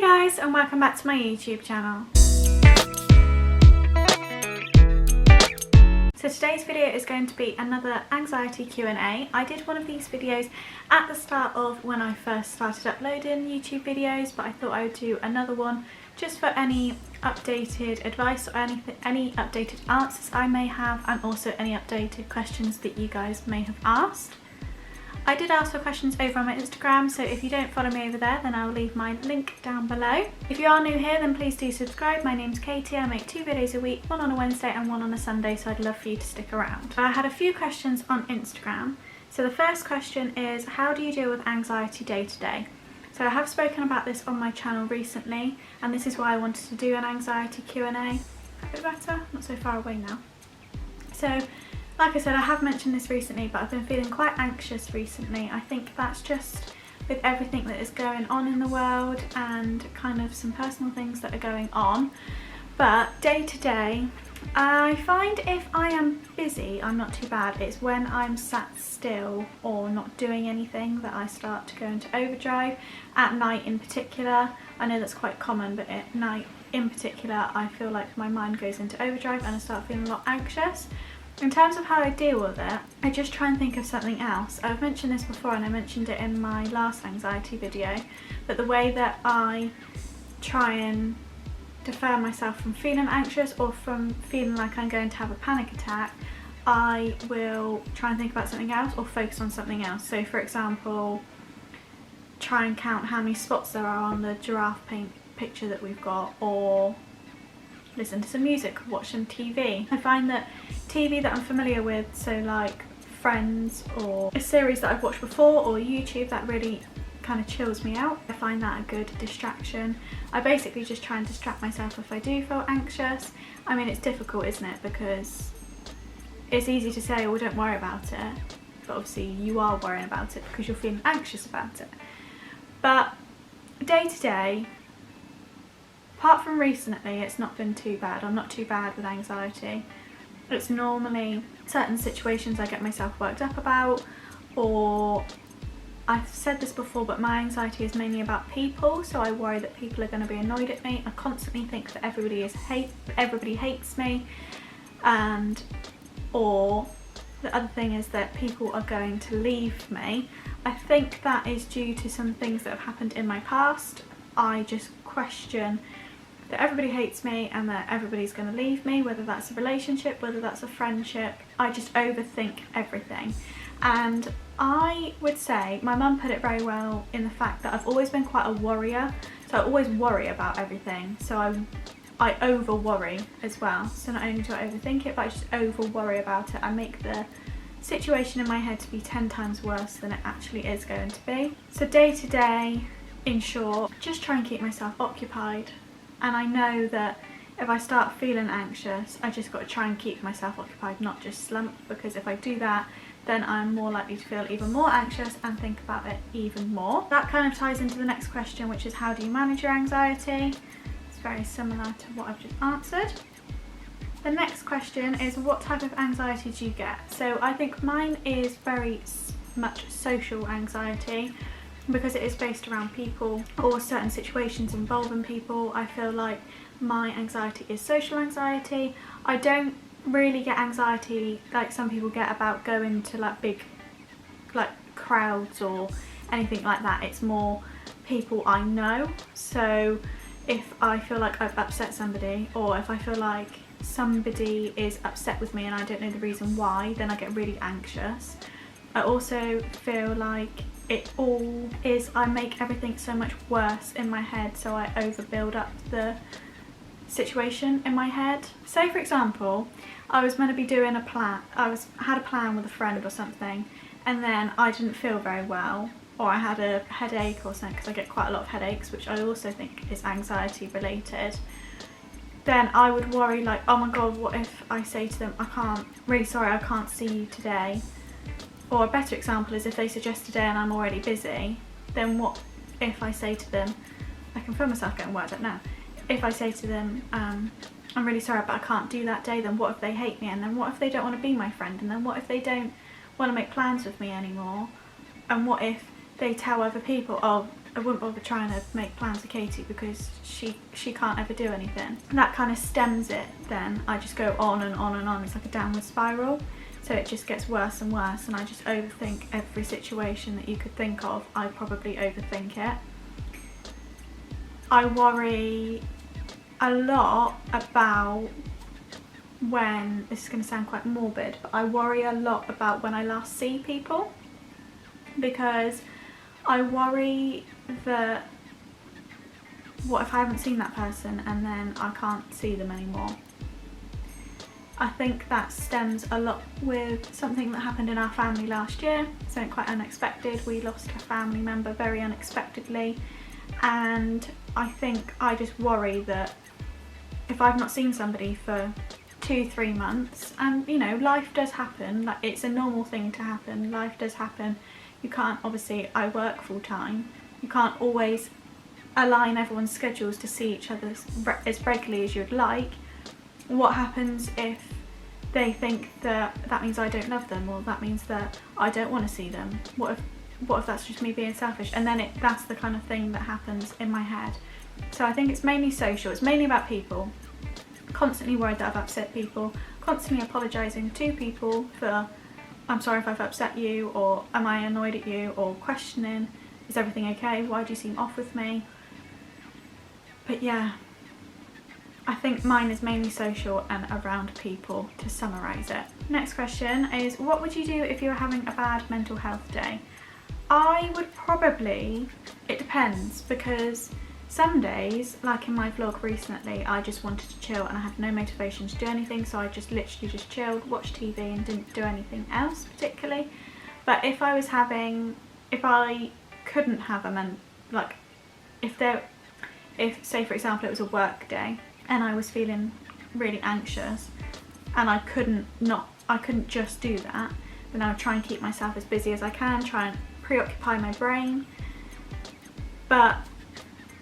guys, and welcome back to my YouTube channel. So today's video is going to be another anxiety Q&A. I did one of these videos at the start of when I first started uploading YouTube videos, but I thought I would do another one just for any updated advice or any updated answers I may have, and also any updated questions that you guys may have asked. I did ask for questions over on my Instagram, so if you don't follow me over there, then I'll leave my link down below. If you are new here, then please do subscribe. My name's Katie. I make 2 videos a week, one on a Wednesday and one on a Sunday, so I'd love for you to stick around. I had a few questions on Instagram. So the first question is, how do you deal with anxiety day to day? So I have spoken about this on my channel recently, and this is why I wanted to do an anxiety Q&A. A bit better? Not so far away now. So, like I said, I have mentioned this recently, but I've been feeling quite anxious recently. I think that's just with everything that is going on in the world and kind of some personal things that are going on. But day to day, I find if I am busy, I'm not too bad. It's when I'm sat still or not doing anything that I start to go into overdrive. At night in particular, I know that's quite common, but at night in particular, I feel like my mind goes into overdrive and I start feeling a lot anxious. In terms of how I deal with it, I just try and think of something else. I've mentioned this before, and I mentioned it in my last anxiety video, but the way that I try and defer myself from feeling anxious or from feeling like I'm going to have a panic attack, I will try and think about something else or focus on something else. So for example, try and count how many spots there are on the giraffe paint picture that we've got, or listen to some music, watch some TV. I find that TV that I'm familiar with, so like Friends or a series that I've watched before, or YouTube, that really kind of chills me out. I find that a good distraction. I basically just try and distract myself if I do feel anxious. I mean, it's difficult, isn't it? Because it's easy to say, oh, don't worry about it, but obviously you are worrying about it because you're feeling anxious about it. But day to day, apart from recently, it's not been too bad. I'm not too bad with anxiety. It's normally certain situations I get myself worked up about, or I've said this before, but my anxiety is mainly about people, so I worry that people are going to be annoyed at me. I constantly think that everybody hates me, or the other thing is that people are going to leave me. I think that is due to some things that have happened in my past. I just question that everybody hates me and that everybody's going to leave me, whether that's a relationship, whether that's a friendship. I just overthink everything. And I would say, my mum put it very well in the fact that I've always been quite a worrier, so I always worry about everything. So I over worry as well. So not only do I overthink it, but I just over worry about it. I make the situation in my head to be 10 times worse than it actually is going to be. So day to day, in short, just try and keep myself occupied. And I know that if I start feeling anxious, I just got to try and keep myself occupied, not just slump, because if I do that, then I'm more likely to feel even more anxious and think about it even more. That kind of ties into the next question, which is, how do you manage your anxiety? It's very similar to what I've just answered. The next question is, what type of anxiety do you get? So I think mine is very much social anxiety, because it is based around people or certain situations involving people. I feel like my anxiety is social anxiety. I don't really get anxiety like some people get about going to like big like crowds or anything like that. It's more people I know. So if I feel like I've upset somebody, or if I feel like somebody is upset with me and I don't know the reason why, then I get really anxious. I also feel like I make everything so much worse in my head, so I overbuild up the situation in my head. Say for example, I was meant to be doing a plan, had a plan with a friend or something, and then I didn't feel very well, or I had a headache or something, because I get quite a lot of headaches, which I also think is anxiety related. Then I would worry like, oh my god, what if I say to them, really sorry, I can't see you today. Or a better example is if they suggest today and I'm already busy, then what if I say to them, I can feel myself getting worked up now. If I say to them, I'm really sorry but I can't do that day, then what if they hate me? And then what if they don't want to be my friend? And then what if they don't want to make plans with me anymore? And what if they tell other people, oh, I wouldn't bother trying to make plans with Katie because she can't ever do anything. That kind of stems it then. I just go on and on and on. It's like a downward spiral. So it just gets worse and worse, and I just overthink every situation that you could think of. I probably overthink it. I worry a lot about when, this is going to sound quite morbid, but I worry a lot about when I last see people, because I worry that what if I haven't seen that person and then I can't see them anymore. I think that stems a lot with something that happened in our family last year, something quite unexpected. We lost a family member very unexpectedly, and I think I just worry that if I've not seen somebody for 2-3 months, and you know, life does happen, like it's a normal thing to happen, life does happen. You can't, obviously I work full time, you can't always align everyone's schedules to see each other as regularly as you'd like. What happens if they think that means I don't love them, or that means that I don't want to see them? What if that's just me being selfish? And then that's the kind of thing that happens in my head. So I think it's mainly social, it's mainly about people. Constantly worried that I've upset people, constantly apologising to people for, I'm sorry if I've upset you, or am I annoyed at you, or questioning, is everything okay, why do you seem off with me? But yeah, I think mine is mainly social and around people, to summarise it. Next question is, what would you do if you were having a bad mental health day? I would probably, it depends, because some days, like in my vlog recently, I just wanted to chill and I had no motivation to do anything, so I just literally just chilled, watched TV and didn't do anything else particularly. But if I couldn't have if say for example it was a work day and I was feeling really anxious and I couldn't just do that, then I would try and keep myself as busy as I can, try and preoccupy my brain. But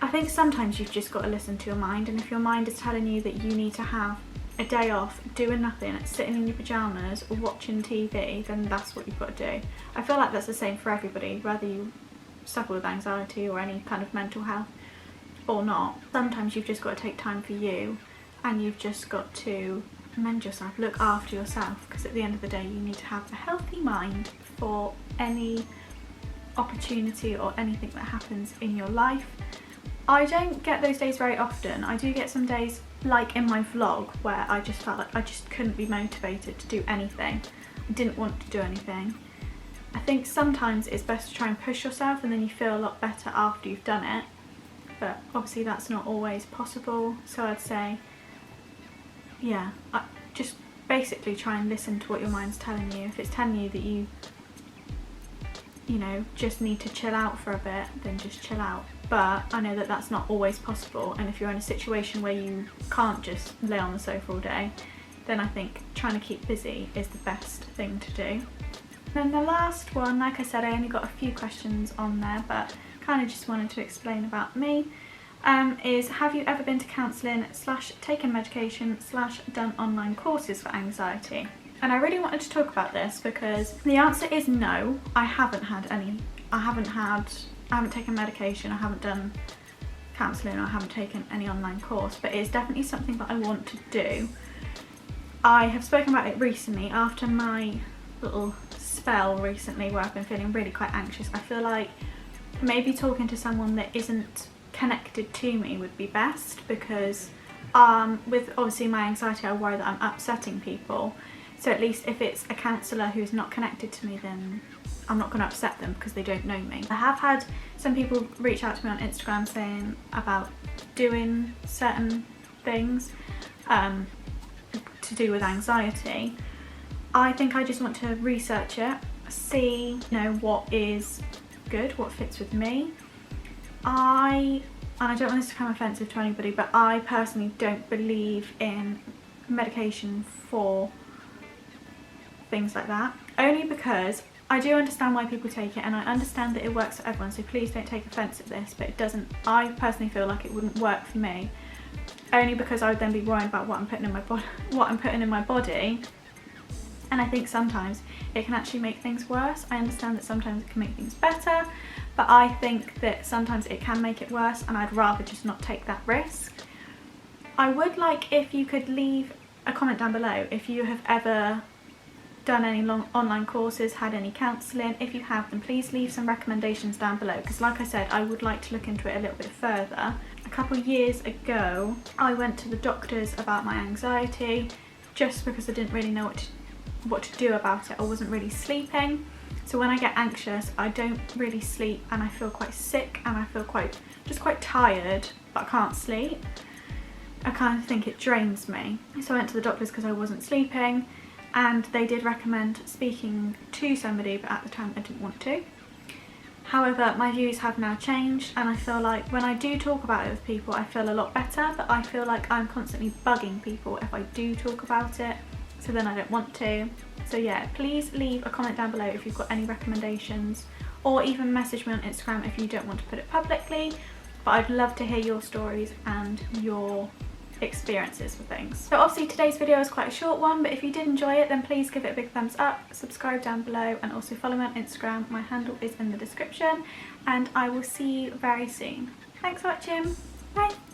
I think sometimes you've just got to listen to your mind, and if your mind is telling you that you need to have a day off doing nothing, sitting in your pyjamas or watching TV, then that's what you've got to do. I feel like that's the same for everybody, whether you suffer with anxiety or any kind of mental health or not. Sometimes you've just got to take time for you, and you've just got to mend yourself, look after yourself, because at the end of the day you need to have a healthy mind for any opportunity or anything that happens in your life. I don't get those days very often. I do get some days, like in my vlog, where I just felt like I just couldn't be motivated to do anything. I didn't want to do anything. I think sometimes it's best to try and push yourself, and then you feel a lot better after you've done it. But obviously that's not always possible, so I'd say, yeah, just basically try and listen to what your mind's telling you. If it's telling you that you know, just need to chill out for a bit, then just chill out. But I know that that's not always possible, and if you're in a situation where you can't just lay on the sofa all day, then I think trying to keep busy is the best thing to do. Then the last one, like I said, I only got a few questions on there, but kind of just wanted to explain about me, is have you ever been to counselling / taken medication / done online courses for anxiety? And I really wanted to talk about this because the answer is no. I haven't taken medication, I haven't done counselling, I haven't taken any online course, but it's definitely something that I want to do. I have spoken about it recently after my little spell recently where I've been feeling really quite anxious. I feel like maybe talking to someone that isn't connected to me would be best, because with obviously my anxiety I worry that I'm upsetting people. So at least if it's a counsellor who's not connected to me, then I'm not going to upset them because they don't know me. I have had some people reach out to me on Instagram saying about doing certain things to do with anxiety. I think I just want to research it, see, you know, what is good, what fits with me. And I don't want this to come offensive to anybody, but I personally don't believe in medication for things like that, only because I do understand why people take it, and I understand that it works for everyone, so please don't take offence at this, but it doesn't, I personally feel like it wouldn't work for me, only because I would then be worried about what I'm putting in my body, And I think sometimes it can actually make things worse. I understand that sometimes it can make things better, but I think that sometimes it can make it worse, and I'd rather just not take that risk. I would like if you could leave a comment down below if you have ever done any long online courses, had any counselling. If you have, then please leave some recommendations down below, because like I said, I would like to look into it a little bit further. A couple of years ago, I went to the doctors about my anxiety just because I didn't really know what to do about it. I wasn't really sleeping. So when I get anxious, I don't really sleep, and I feel quite sick, and I feel quite tired, but I can't sleep. I kind of think it drains me. So I went to the doctors because I wasn't sleeping, and they did recommend speaking to somebody, but at the time I didn't want to. However, my views have now changed, and I feel like when I do talk about it with people, I feel a lot better, but I feel like I'm constantly bugging people if I do talk about it, so then I don't want to. So yeah, please leave a comment down below if you've got any recommendations, or even message me on Instagram if you don't want to put it publicly, but I'd love to hear your stories and your experiences with things. So obviously today's video is quite a short one, but if you did enjoy it, then please give it a big thumbs up, subscribe down below, and also follow me on Instagram. My handle is in the description, and I will see you very soon. Thanks for watching. Bye.